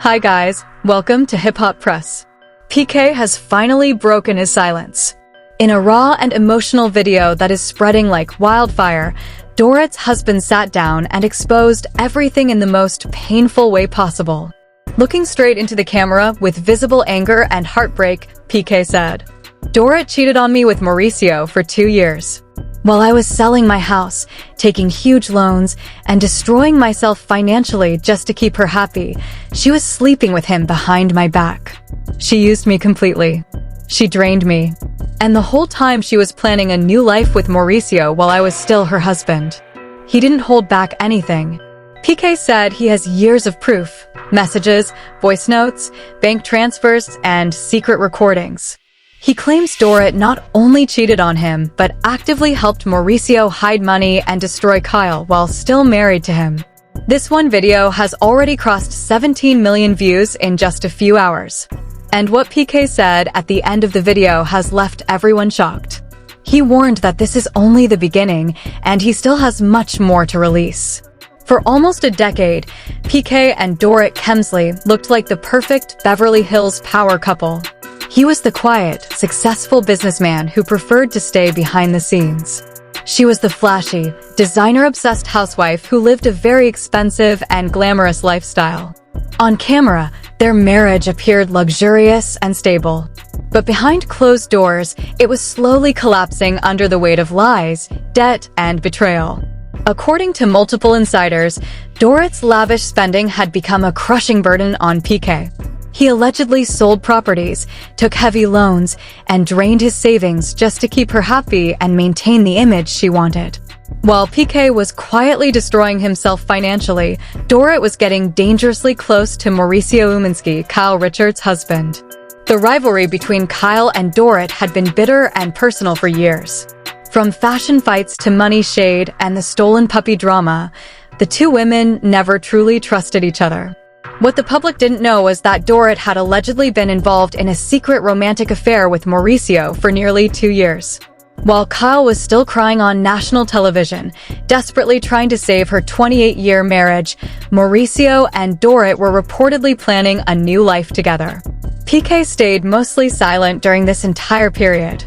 Hi guys, welcome to Hip Hop Press. PK has finally broken his silence. In a raw and emotional video that is spreading like wildfire, Dorit's husband sat down and exposed everything in the most painful way possible. Looking straight into the camera with visible anger and heartbreak, PK said, "Dorit cheated on me with Mauricio for 2 years. While I was selling my house, taking huge loans, and destroying myself financially just to keep her happy, she was sleeping with him behind my back. She used me completely. She drained me. And the whole time she was planning a new life with Mauricio while I was still her husband. He didn't hold back anything." PK said he has years of proof: messages, voice notes, bank transfers, and secret recordings. He claims Dorit not only cheated on him, but actively helped Mauricio hide money and destroy Kyle while still married to him. This one video has already crossed 17 million views in just a few hours. And what PK said at the end of the video has left everyone shocked. He warned that this is only the beginning, and he still has much more to release. For almost a decade, PK and Dorit Kemsley looked like the perfect Beverly Hills power couple. He was the quiet, successful businessman who preferred to stay behind the scenes. She was the flashy, designer-obsessed housewife who lived a very expensive and glamorous lifestyle. On camera, their marriage appeared luxurious and stable. But behind closed doors, it was slowly collapsing under the weight of lies, debt, and betrayal. According to multiple insiders, Dorit's lavish spending had become a crushing burden on PK. He allegedly sold properties, took heavy loans, and drained his savings just to keep her happy and maintain the image she wanted. While PK was quietly destroying himself financially, Dorit was getting dangerously close to Mauricio Umansky, Kyle Richards' husband. The rivalry between Kyle and Dorit had been bitter and personal for years. From fashion fights to money shade and the stolen puppy drama, the two women never truly trusted each other. What the public didn't know was that Dorit had allegedly been involved in a secret romantic affair with Mauricio for nearly 2 years. While Kyle was still crying on national television, desperately trying to save her 28-year marriage, Mauricio and Dorit were reportedly planning a new life together. PK stayed mostly silent during this entire period.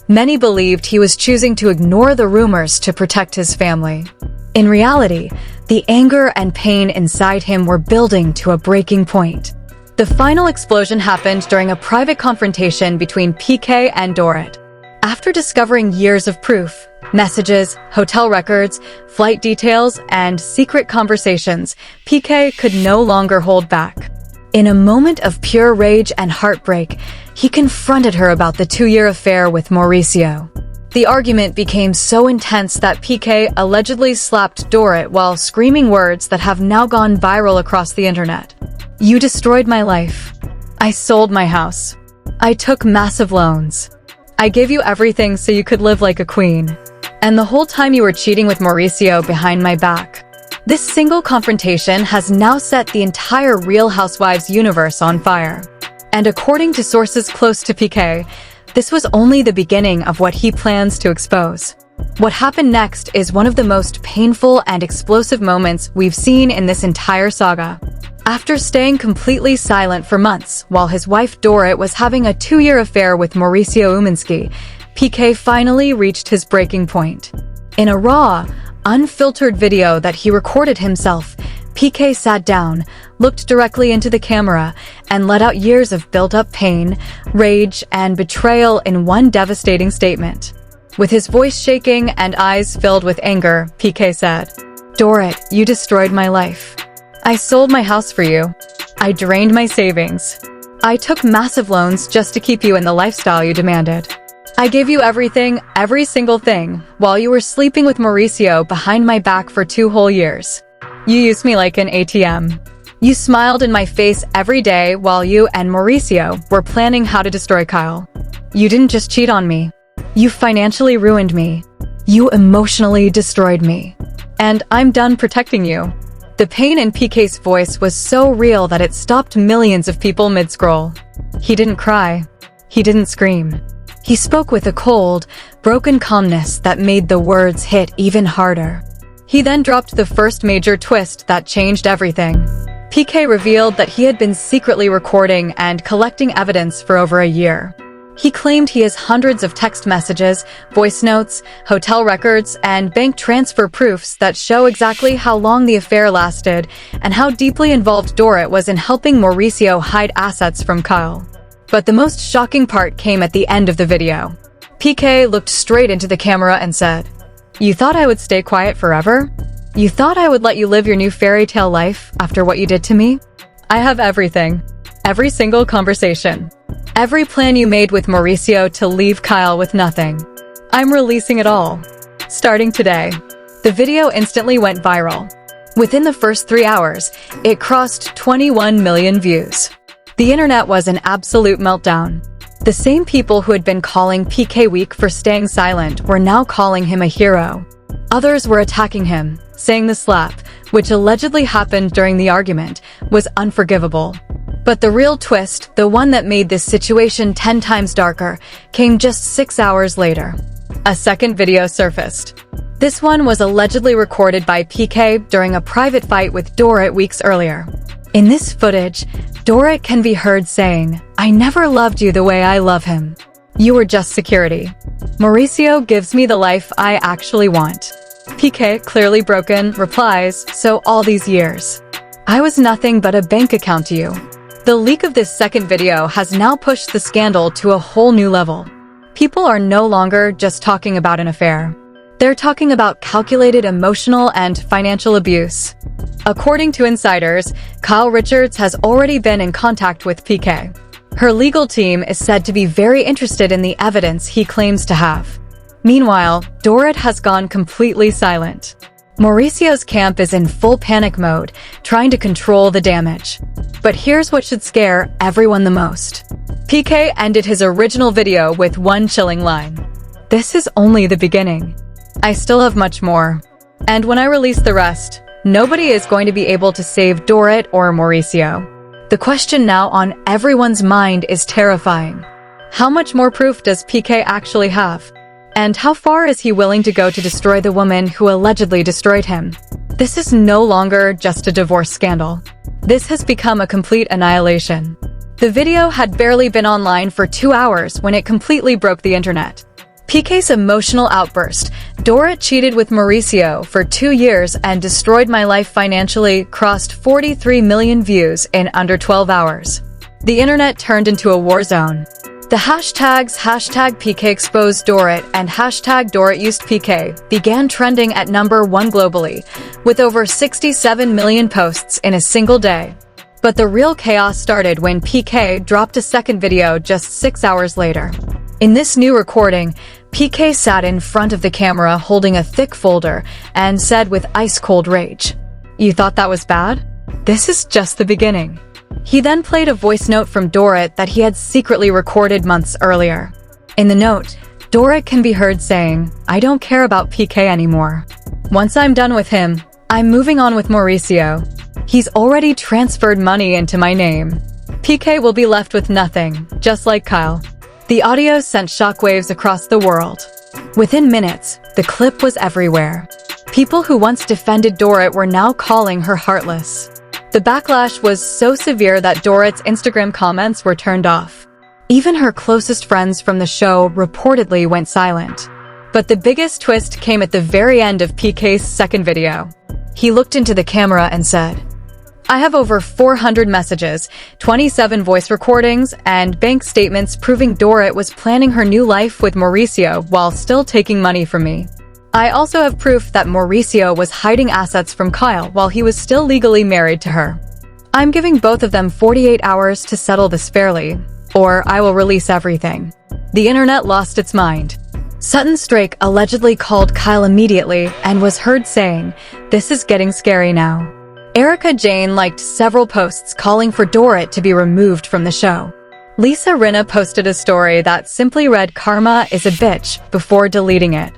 Many believed he was choosing to ignore the rumors to protect his family. In reality, the anger and pain inside him were building to a breaking point. The final explosion happened during a private confrontation between PK and Dorit. After discovering years of proof, messages, hotel records, flight details, and secret conversations, PK could no longer hold back. In a moment of pure rage and heartbreak, he confronted her about the 2-year affair with Mauricio. The argument became so intense that PK allegedly slapped Dorit while screaming words that have now gone viral across the internet. "You destroyed my life. I sold my house. I took massive loans. I gave you everything so you could live like a queen. And the whole time you were cheating with Mauricio behind my back." This single confrontation has now set the entire Real Housewives universe on fire. And according to sources close to PK, this was only the beginning of what he plans to expose. What happened next is one of the most painful and explosive moments we've seen in this entire saga. After staying completely silent for months while his wife Dorit was having a 2-year affair with Mauricio Umansky, PK finally reached his breaking point. In a raw, unfiltered video that he recorded himself, PK sat down, looked directly into the camera, and let out years of built-up pain, rage, and betrayal in one devastating statement. With his voice shaking and eyes filled with anger, PK said, "Dorit, you destroyed my life. I sold my house for you. I drained my savings. I took massive loans just to keep you in the lifestyle you demanded. I gave you everything, every single thing, while you were sleeping with Mauricio behind my back for 2 whole years. You used me like an ATM. You smiled in my face every day while you and Mauricio were planning how to destroy Kyle. You didn't just cheat on me. You financially ruined me. You emotionally destroyed me. And I'm done protecting you." The pain in PK's voice was so real that it stopped millions of people mid-scroll. He didn't cry. He didn't scream. He spoke with a cold, broken calmness that made the words hit even harder. He then dropped the first major twist that changed everything. PK revealed that he had been secretly recording and collecting evidence for over a year. He claimed he has hundreds of text messages, voice notes, hotel records, and bank transfer proofs that show exactly how long the affair lasted and how deeply involved Dorit was in helping Mauricio hide assets from Kyle. But the most shocking part came at the end of the video. PK looked straight into the camera and said, "You thought I would stay quiet forever? You thought I would let you live your new fairy tale life after what you did to me? I have everything. Every single conversation. Every plan you made with Mauricio to leave Kyle with nothing. I'm releasing it all. Starting today." The video instantly went viral. Within the first 3 hours, it crossed 21 million views. The internet was an absolute meltdown. The same people who had been calling PK weak for staying silent were now calling him a hero. Others were attacking him, saying the slap, which allegedly happened during the argument, was unforgivable. But the real twist, the one that made this situation 10 times darker, came just 6 hours later. A second video surfaced. This one was allegedly recorded by PK during a private fight with Dorit weeks earlier. In this footage, Dorit can be heard saying, "I never loved you the way I love him. You were just security. Mauricio gives me the life I actually want." PK, clearly broken, replies, "So all these years, I was nothing but a bank account to you." The leak of this second video has now pushed the scandal to a whole new level. People are no longer just talking about an affair. They're talking about calculated emotional and financial abuse. According to insiders, Kyle Richards has already been in contact with PK. Her legal team is said to be very interested in the evidence he claims to have. Meanwhile, Dorit has gone completely silent. Mauricio's camp is in full panic mode, trying to control the damage. But here's what should scare everyone the most. PK ended his original video with one chilling line. "This is only the beginning. I still have much more. And when I release the rest, nobody is going to be able to save Dorit or Mauricio." The question now on everyone's mind is terrifying. How much more proof does PK actually have? And how far is he willing to go to destroy the woman who allegedly destroyed him? This is no longer just a divorce scandal. This has become a complete annihilation. The video had barely been online for 2 hours when it completely broke the internet. PK's emotional outburst, "Dorit cheated with Mauricio for 2 years and destroyed my life financially," crossed 43 million views in under 12 hours. The internet turned into a war zone. The hashtags #PKExposed Dorit and #DoritUsedPK began trending at #1 globally, with over 67 million posts in a single day. But the real chaos started when PK dropped a second video just 6 hours later. In this new recording, PK sat in front of the camera holding a thick folder and said with ice-cold rage, "You thought that was bad? This is just the beginning." He then played a voice note from Dorit that he had secretly recorded months earlier. In the note, Dorit can be heard saying, "I don't care about PK anymore. Once I'm done with him, I'm moving on with Mauricio. He's already transferred money into my name. PK will be left with nothing, just like Kyle." The audio sent shockwaves across the world. Within minutes, the clip was everywhere. People who once defended Dorit were now calling her heartless. The backlash was so severe that Dorit's Instagram comments were turned off. Even her closest friends from the show reportedly went silent. But the biggest twist came at the very end of PK's second video. He looked into the camera and said, "I have over 400 messages, 27 voice recordings, and bank statements proving Dorit was planning her new life with Mauricio while still taking money from me. I also have proof that Mauricio was hiding assets from Kyle while he was still legally married to her. I'm giving both of them 48 hours to settle this fairly, or I will release everything." The internet lost its mind. Sutton Strake allegedly called Kyle immediately and was heard saying, "This is getting scary now." Erica Jane liked several posts calling for Dorit to be removed from the show. Lisa Rinna posted a story that simply read "Karma is a bitch" before deleting it.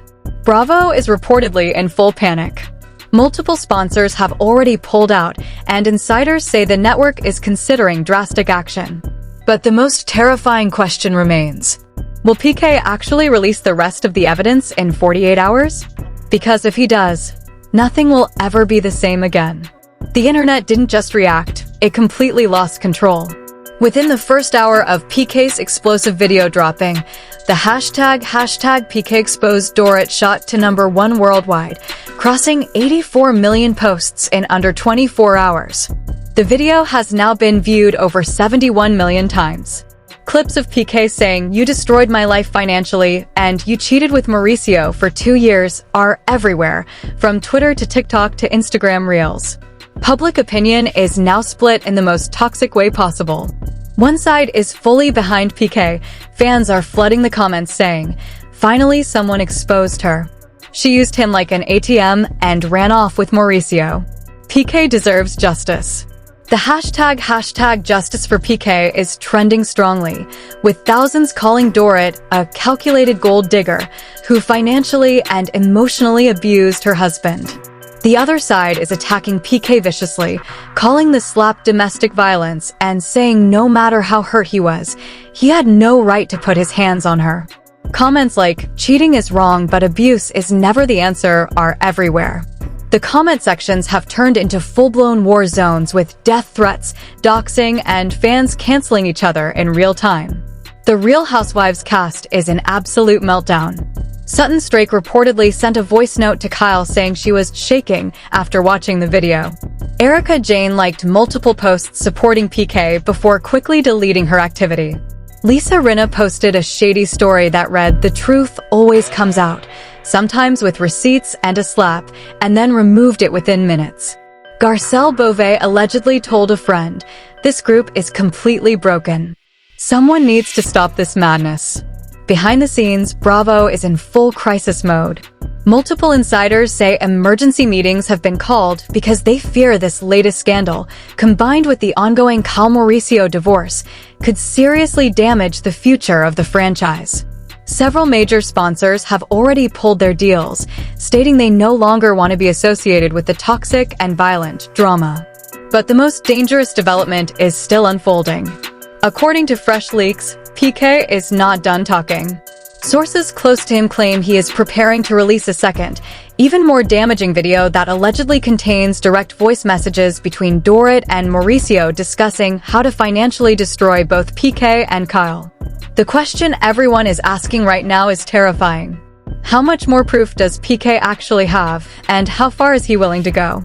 Bravo is reportedly in full panic. Multiple sponsors have already pulled out, and insiders say the network is considering drastic action. But the most terrifying question remains. Will PK actually release the rest of the evidence in 48 hours? Because if he does, nothing will ever be the same again. The internet didn't just react, it completely lost control. Within the first hour of PK's explosive video dropping, the hashtag PK exposed Dorit shot to #1 worldwide, crossing 84 million posts in under 24 hours. The video has now been viewed over 71 million times. Clips of PK saying, "You destroyed my life financially," and "You cheated with Mauricio for 2 years" are everywhere, from Twitter to TikTok to Instagram Reels. Public opinion is now split in the most toxic way possible. One side is fully behind PK. Fans are flooding the comments saying, "Finally, someone exposed her. She used him like an ATM and ran off with Mauricio. PK deserves justice." The hashtag justice for PK is trending strongly, with thousands calling Dorit a calculated gold digger who financially and emotionally abused her husband. The other side is attacking PK viciously, calling the slap domestic violence and saying no matter how hurt he was, he had no right to put his hands on her. Comments like, "Cheating is wrong, but abuse is never the answer," are everywhere. The comment sections have turned into full-blown war zones with death threats, doxing, and fans canceling each other in real time. The Real Housewives cast is in absolute meltdown. Sutton Strake reportedly sent a voice note to Kyle saying she was shaking after watching the video. Erica Jane liked multiple posts supporting PK before quickly deleting her activity. Lisa Rinna posted a shady story that read, "The truth always comes out, sometimes with receipts and a slap," and then removed it within minutes. Garcelle Beauvais allegedly told a friend, "This group is completely broken. Someone needs to stop this madness." Behind the scenes, Bravo is in full crisis mode. Multiple insiders say emergency meetings have been called because they fear this latest scandal, combined with the ongoing Kyle-Mauricio divorce, could seriously damage the future of the franchise. Several major sponsors have already pulled their deals, stating they no longer want to be associated with the toxic and violent drama. But the most dangerous development is still unfolding. According to fresh leaks, PK is not done talking. Sources close to him claim he is preparing to release a second, even more damaging video that allegedly contains direct voice messages between Dorit and Mauricio discussing how to financially destroy both PK and Kyle. The question everyone is asking right now is terrifying. How much more proof does PK actually have, and how far is he willing to go?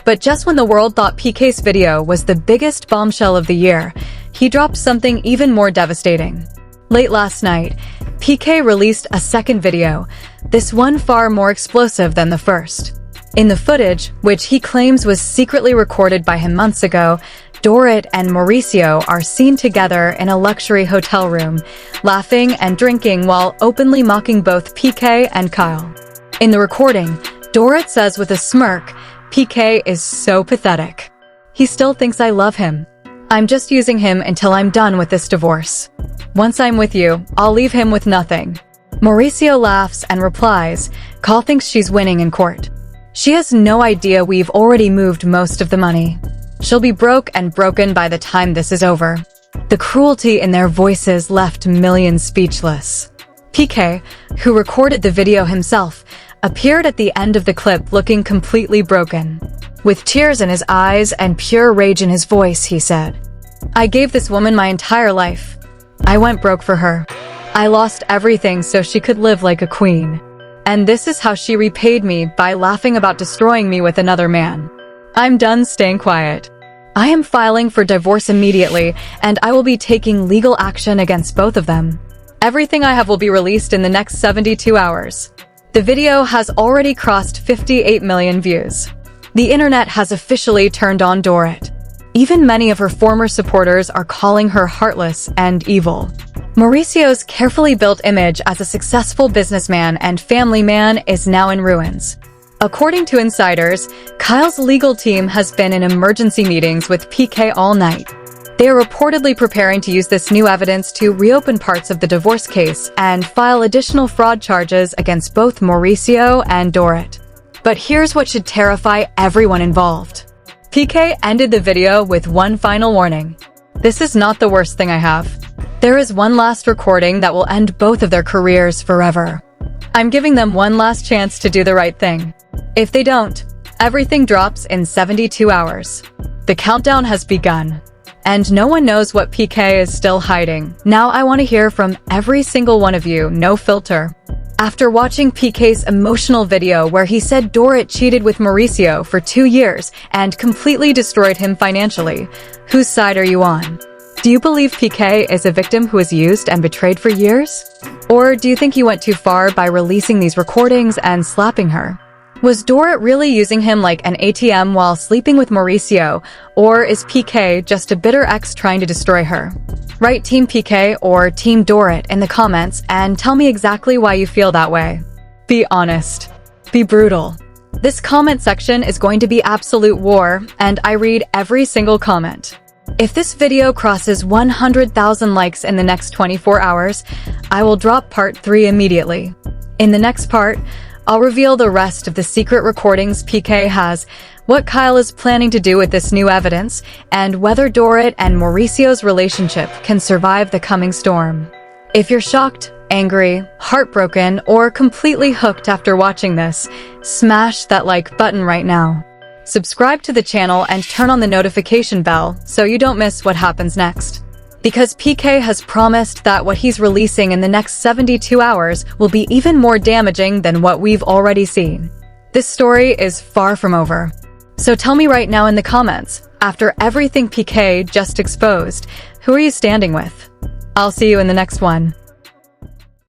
But just when the world thought PK's video was the biggest bombshell of the year, he dropped something even more devastating. Late last night, PK released a second video, this one far more explosive than the first. In the footage, which he claims was secretly recorded by him months ago, Dorit and Mauricio are seen together in a luxury hotel room, laughing and drinking while openly mocking both PK and Kyle. In the recording, Dorit says with a smirk, "PK is so pathetic. He still thinks I love him. I'm just using him until I'm done with this divorce. Once I'm with you, I'll leave him with nothing." Mauricio laughs and replies, "Kyle thinks she's winning in court. She has no idea we've already moved most of the money. She'll be broke and broken by the time this is over." The cruelty in their voices left millions speechless. PK, who recorded the video himself, appeared at the end of the clip looking completely broken. With tears in his eyes and pure rage in his voice, he said, "I gave this woman my entire life. I went broke for her. I lost everything so she could live like a queen. And this is how she repaid me, by laughing about destroying me with another man. I'm done staying quiet. I am filing for divorce immediately, and I will be taking legal action against both of them. Everything I have will be released in the next 72 hours. The video has already crossed 58 million views. The internet has officially turned on Dorit. Even many of her former supporters are calling her heartless and evil. Mauricio's carefully built image as a successful businessman and family man is now in ruins. According to insiders, Kyle's legal team has been in emergency meetings with PK all night. They are reportedly preparing to use this new evidence to reopen parts of the divorce case and file additional fraud charges against both Mauricio and Dorit. But here's what should terrify everyone involved. PK ended the video with one final warning. "This is not the worst thing I have. There is one last recording that will end both of their careers forever. I'm giving them one last chance to do the right thing. If they don't, everything drops in 72 hours. The countdown has begun. And no one knows what PK is still hiding. Now I want to hear from every single one of you, no filter. After watching PK's emotional video where he said Dorit cheated with Mauricio for 2 years and completely destroyed him financially, whose side are you on? Do you believe PK is a victim who was used and betrayed for years? Or do you think he went too far by releasing these recordings and slapping her? Was Dorit really using him like an ATM while sleeping with Mauricio, or is PK just a bitter ex trying to destroy her? Write Team PK or Team Dorit in the comments and tell me exactly why you feel that way. Be honest. Be brutal. This comment section is going to be absolute war, and I read every single comment. If this video crosses 100,000 likes in the next 24 hours, I will drop part 3 immediately. In the next part, I'll reveal the rest of the secret recordings PK has, what Kyle is planning to do with this new evidence, and whether Dorit and Mauricio's relationship can survive the coming storm. If you're shocked, angry, heartbroken, or completely hooked after watching this, smash that like button right now. Subscribe to the channel and turn on the notification bell so you don't miss what happens next. Because PK has promised that what he's releasing in the next 72 hours will be even more damaging than what we've already seen. This story is far from over. So tell me right now in the comments, after everything PK just exposed, who are you standing with? I'll see you in the next one.